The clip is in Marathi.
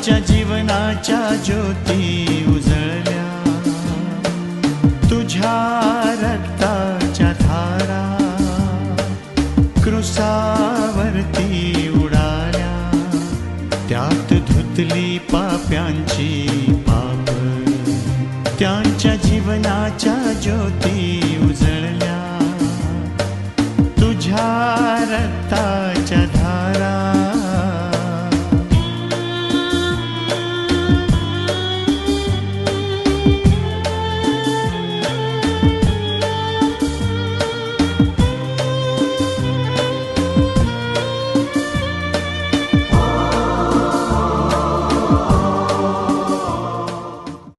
त्यांच्या जीवनाच्या ज्योती उजळल्या, तुझ्या रक्ताच्या धारा क्रूसावरती उडाल्या, त्यात धुतली पाप्यांची पाप, त्यांच्या जीवनाच्या ज्योती